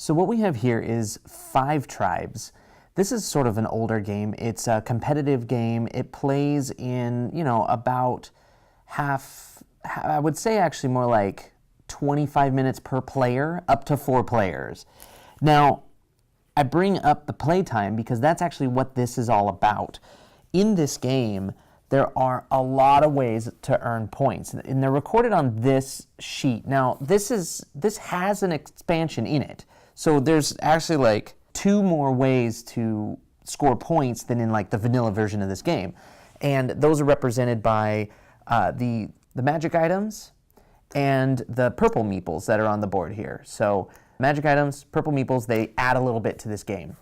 So what we have here is 5 tribes. This is sort of an older game. It's a competitive game. It plays in, about I would say actually more like 25 minutes per player, up to 4 players. Now, I bring up the playtime because that's actually what this is all about. In this game, there are a lot of ways to earn points, and they're recorded on this sheet. Now, this has an expansion in it. So there's actually like 2 more ways to score points than in like the vanilla version of this game. And those are represented by the magic items and the purple meeples that are on the board here. So magic items, purple meeples, they add a little bit to this game.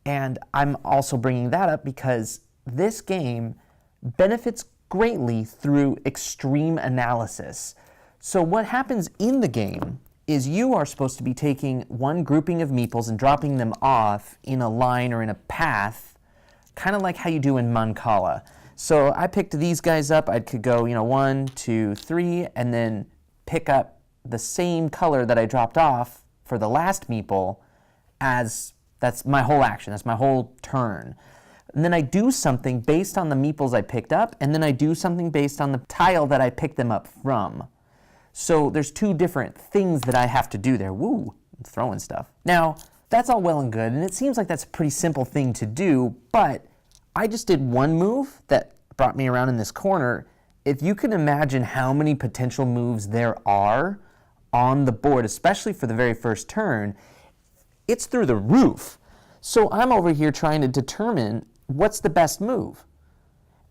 And I'm also bringing that up because this game benefits greatly through extreme analysis. So what happens in the game is you are supposed to be taking one grouping of meeples and dropping them off in a line or in a path, kind of like how you do in Mancala. So I picked these guys up. I could go, 1, 2, 3, and then pick up the same color that I dropped off for the last meeple that's my whole action. That's my whole turn. And then I do something based on the meeples I picked up, and then I do something based on the tile that I picked them up from. So there's 2 different things that I have to do there. Woo, I'm throwing stuff. Now, that's all well and good, and it seems like that's a pretty simple thing to do, but I just did one move that brought me around in this corner. If you can imagine how many potential moves there are on the board, especially for the very first turn, it's through the roof. So I'm over here trying to determine what's the best move.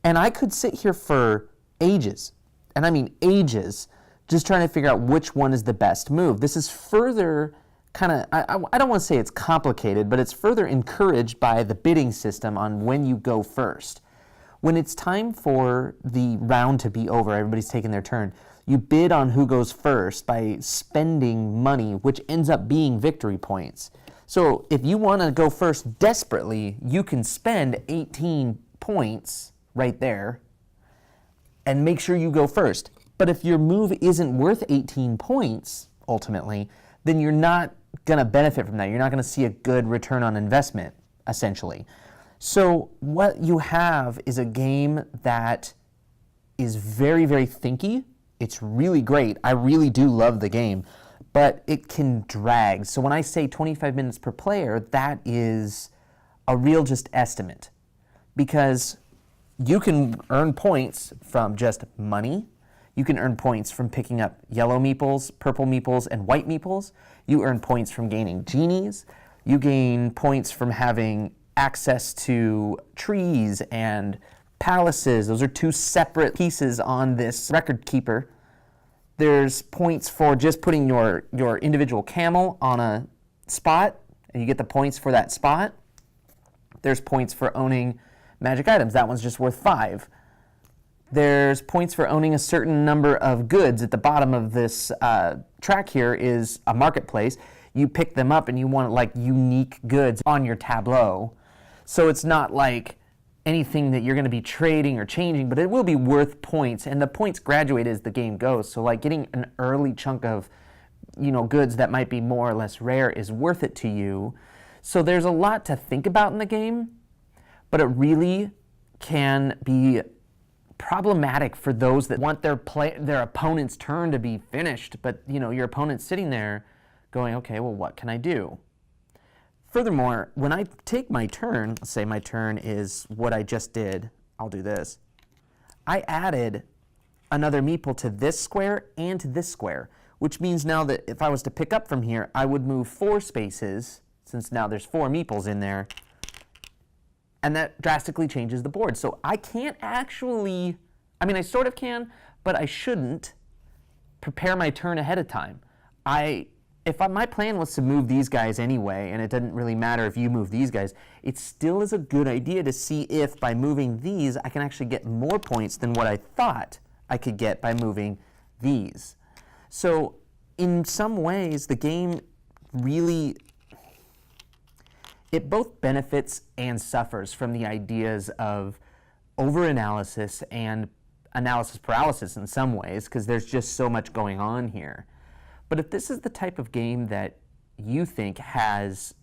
And I could sit here for ages, and I mean ages, just trying to figure out which one is the best move. This is further kind of, I don't want to say it's complicated, but it's further encouraged by the bidding system on when you go first. When it's time for the round to be over, everybody's taking their turn, you bid on who goes first by spending money, which ends up being victory points. So if you want to go first desperately, you can spend 18 points right there and make sure you go first. But if your move isn't worth 18 points, ultimately, then you're not going to benefit from that. You're not going to see a good return on investment, essentially. So what you have is a game that is very, very thinky. It's really great. I really do love the game, but it can drag. So when I say 25 minutes per player, that is a real just estimate, because you can earn points from just money. You can earn points from picking up yellow meeples, purple meeples, and white meeples. You earn points from gaining genies. You gain points from having access to trees and palaces. Those are 2 separate pieces on this record keeper. There's points for just putting your individual camel on a spot, and you get the points for that spot. There's points for owning magic items. That one's just worth 5. There's points for owning a certain number of goods. At the bottom of this track here is a marketplace. You pick them up and you want like unique goods on your tableau. So it's not like anything that you're going to be trading or changing, but it will be worth points, and the points graduate as the game goes. So like getting an early chunk of goods that might be more or less rare is worth it to you. So there's a lot to think about in the game, but it really can be problematic for those that want their opponent's turn to be finished, but your opponent's sitting there going, okay, well, what can I do? Furthermore, when I take my turn, let's say my turn is what I just did, I'll do this. I added another meeple to this square and to this square, which means now that if I was to pick up from here, I would move 4 spaces, since now there's 4 meeples in there, and that drastically changes the board. So I can't actually, I sort of can, but I shouldn't prepare my turn ahead of time. My plan was to move these guys anyway, and it doesn't really matter if you move these guys, it still is a good idea to see if by moving these, I can actually get more points than what I thought I could get by moving these. So in some ways, the game really, it both benefits and suffers from the ideas of over-analysis and analysis paralysis in some ways, because there's just so much going on here. But if this is the type of game that you think has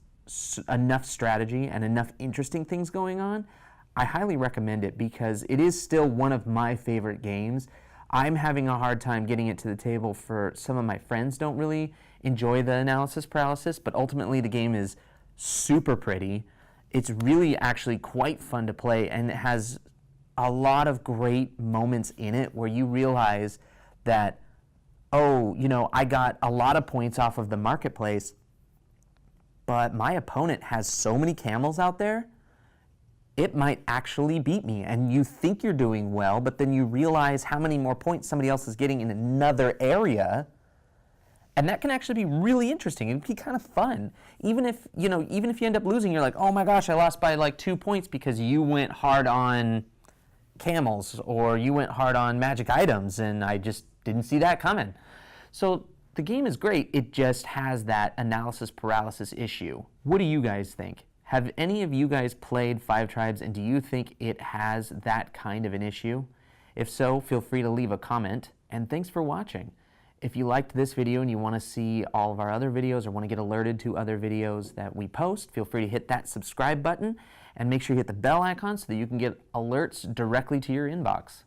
enough strategy and enough interesting things going on, I highly recommend it because it is still one of my favorite games. I'm having a hard time getting it to the table for some of my friends don't really enjoy the analysis paralysis, but ultimately the game is super pretty. It's really actually quite fun to play, and it has a lot of great moments in it where you realize that, oh, you know, I got a lot of points off of the marketplace, but my opponent has so many camels out there, it might actually beat me. And you think you're doing well, but then you realize how many more points somebody else is getting in another area. And that can actually be really interesting. It'd be kind of fun. Even if you end up losing, you're like, oh my gosh, I lost by like 2 points because you went hard on camels or you went hard on magic items and I just didn't see that coming. So the game is great. It just has that analysis paralysis issue. What do you guys think? Have any of you guys played Five Tribes, and do you think it has that kind of an issue? If so, feel free to leave a comment, and thanks for watching. If you liked this video and you want to see all of our other videos or want to get alerted to other videos that we post, feel free to hit that subscribe button and make sure you hit the bell icon so that you can get alerts directly to your inbox.